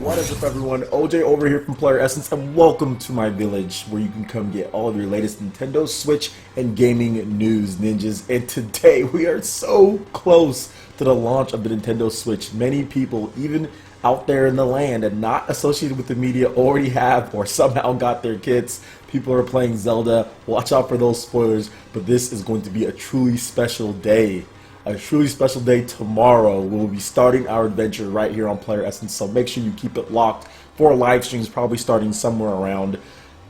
What is up, everyone? OJ over here from PlayerEssence, and welcome to my village where you can come get all of your latest Nintendo Switch and gaming news, ninjas. And today we are so close to the launch of the Nintendo Switch. Many people, even out there in the land and not associated with the media, already have or somehow got their kits. People are playing Zelda. Watch out for those spoilers, but this is going to be a truly special day. A truly special day tomorrow. We'll be starting our adventure right here on PlayerEssence, so make sure you keep it locked for live streams, probably starting somewhere around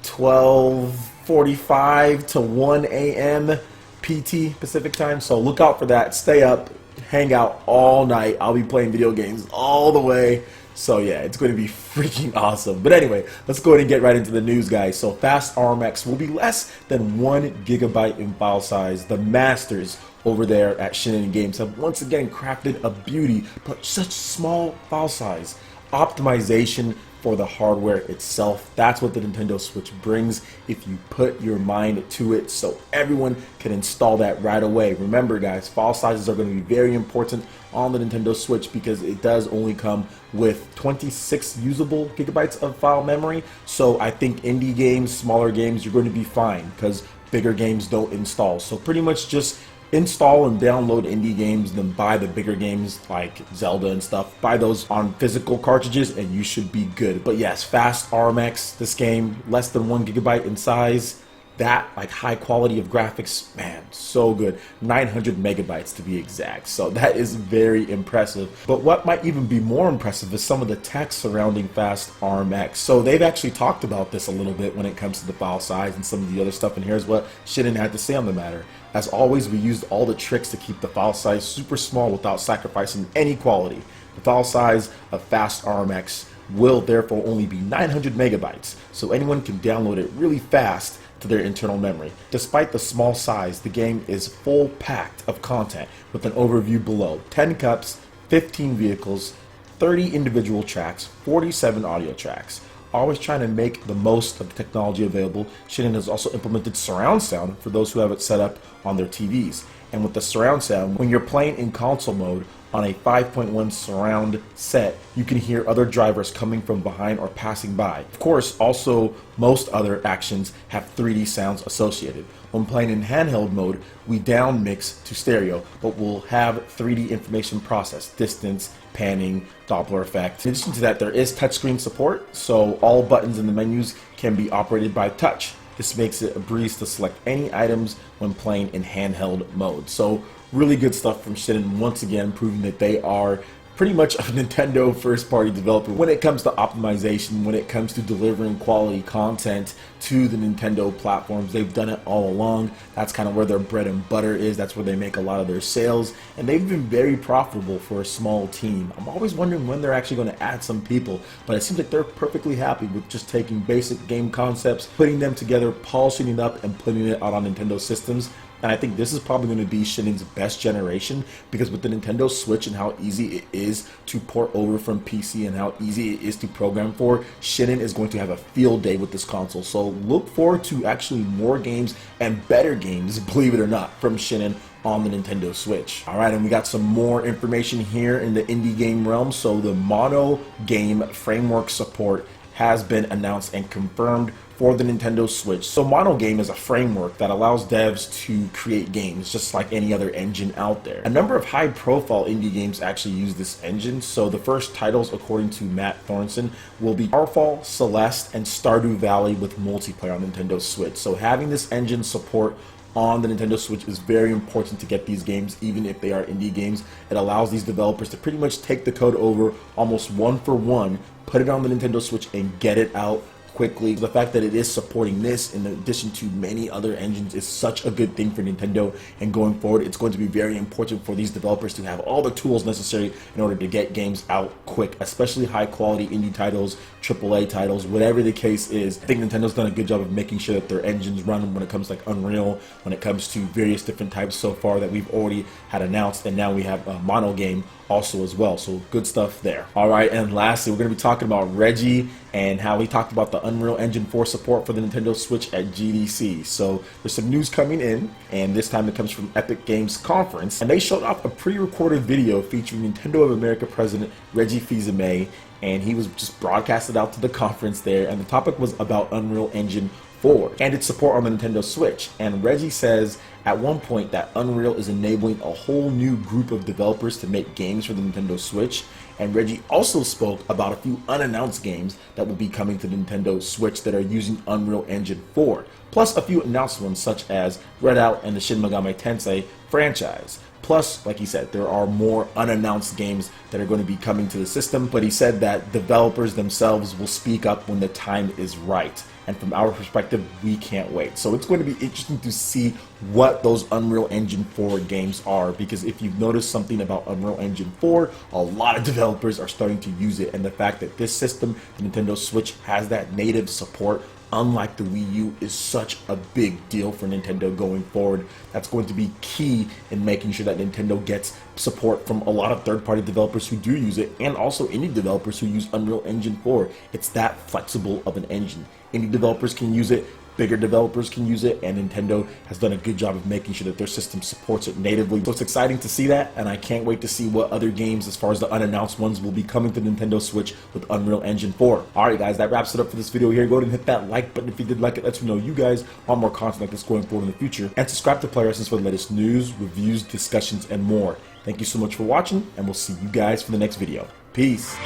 12:45 to 1 a.m. PT Pacific time. So look out for that. Stay up, hang out all night. I'll be playing video games all the way. So yeah, it's going to be freaking awesome. But anyway, let's go ahead and get right into the news, guys. So fast RMX will be less than 1 gigabyte in file size. The masters over there at Shinin Games have once again crafted a beauty, but such small file size. Optimization for the hardware itself. That's what the Nintendo Switch brings if you put your mind to it, so everyone can install that right away. Remember, guys, file sizes are going to be very important on the Nintendo Switch because it does only come with 26 usable gigabytes of file memory. So I think indie games, smaller games, you're going to be fine because bigger games don't install. So pretty much just install and download indie games, then buy the bigger games like Zelda and stuff. Buy those on physical cartridges and you should be good. But yes, fast RMX, this game, less than 1 gigabyte in size. That, like, high quality of graphics, man, so good. 900 megabytes to be exact. So that is very impressive. But what might even be more impressive is some of the tech surrounding fast RMX. So they've actually talked about this a little bit when it comes to the file size and some of the other stuff. And here's what Shinin had to say on the matter. As always, we used all the tricks to keep the file size super small without sacrificing any quality. The file size of fast RMX will therefore only be 900 megabytes. So anyone can download it really fast to their internal memory. Despite the small size, the game is full packed of content with an overview below. 10 cups, 15 vehicles, 30 individual tracks, 47 audio tracks. Always trying to make the most of the technology available. Shinin has also implemented surround sound for those who have it set up on their TVs. And with the surround sound, when you're playing in console mode on a 5.1 surround set, you can hear other drivers coming from behind or passing by. Of course, also most other actions have 3D sounds associated. When playing in handheld mode, we down mix to stereo, but we'll have 3D information processed, distance, panning, Doppler effect. In addition to that, there is touchscreen support, so all buttons in the menus can be operated by touch. This makes it a breeze to select any items when playing in handheld mode. So really good stuff from Shinin, once again proving that they are pretty much a Nintendo first-party developer when it comes to optimization, when it comes to delivering quality content to the Nintendo platforms. They've done it all along. That's kind of where their bread and butter is. That's where they make a lot of their sales, and they've been very profitable for a small team. I'm always wondering when they're actually going to add some people, but it seems like they're perfectly happy with just taking basic game concepts, putting them together, polishing it up, and putting it out on Nintendo systems. And I think this is probably going to be Shinin's best generation because with the Nintendo Switch and how easy it is to port over from PC and how easy it is to program for, Shinin is going to have a field day with this console. So look forward to actually more games and better games, believe it or not, from Shinin on the Nintendo Switch. Alright, and we got some more information here in the indie game realm. So the MonoGame Framework support has been announced and confirmed for the Nintendo Switch. So MonoGame is a framework that allows devs to create games just like any other engine out there. A number of high-profile indie games actually use this engine. So the first titles, according to Matt Thornton, will be Starfall, Celeste, and Stardew Valley with multiplayer on Nintendo Switch. So having this engine support on the Nintendo Switch is very important to get these games, even if they are indie games. It allows these developers to pretty much take the code over almost one for one, put it on the Nintendo Switch, and get it out quickly. The fact that it is supporting this in addition to many other engines is such a good thing for Nintendo, and going forward it's going to be very important for these developers to have all the tools necessary in order to get games out quick, especially high quality indie titles, AAA titles, whatever the case is. I think Nintendo's done a good job of making sure that their engines run when it comes to like Unreal, when it comes to various different types so far that we've already had announced, and now we have MonoGame also as well. So good stuff there. All right, and lastly, we're going to be talking about Reggie and how he talked about the Unreal Engine 4 support for the Nintendo Switch at GDC. So there's some news coming in, and this time it comes from Epic Games Conference, and they showed off a pre-recorded video featuring Nintendo of America President Reggie Fils-Aimé, and he was just broadcasted out to the conference there, and the topic was about Unreal Engine 4 and its support on the Nintendo Switch. And Reggie says at one point that Unreal is enabling a whole new group of developers to make games for the Nintendo Switch. And Reggie also spoke about a few unannounced games that will be coming to the Nintendo Switch that are using Unreal Engine 4, plus a few announced ones such as Redout and the Shin Megami Tensei franchise. Plus, like he said, there are more unannounced games that are going to be coming to the system, but he said that developers themselves will speak up when the time is right. And from our perspective, we can't wait. So it's going to be interesting to see what those Unreal Engine 4 games are, because if you've noticed something about Unreal Engine 4, a lot of developers are starting to use it, and the fact that this system, the Nintendo Switch, has that native support, unlike the Wii U, is such a big deal for Nintendo going forward. That's going to be key in making sure that Nintendo gets support from a lot of third-party developers who do use it, and also indie developers who use Unreal Engine 4. It's that flexible of an engine. Indie developers can use it, bigger developers can use it, and Nintendo has done a good job of making sure that their system supports it natively. So it's exciting to see that, and I can't wait to see what other games, as far as the unannounced ones, will be coming to Nintendo Switch with Unreal Engine 4. Alright guys, that wraps it up for this video here. Go ahead and hit that like button if you did like it. Lets me know you guys want more content like this going forward in the future. And subscribe to PlayerEssence for the latest news, reviews, discussions, and more. Thank you so much for watching, and we'll see you guys for the next video. Peace.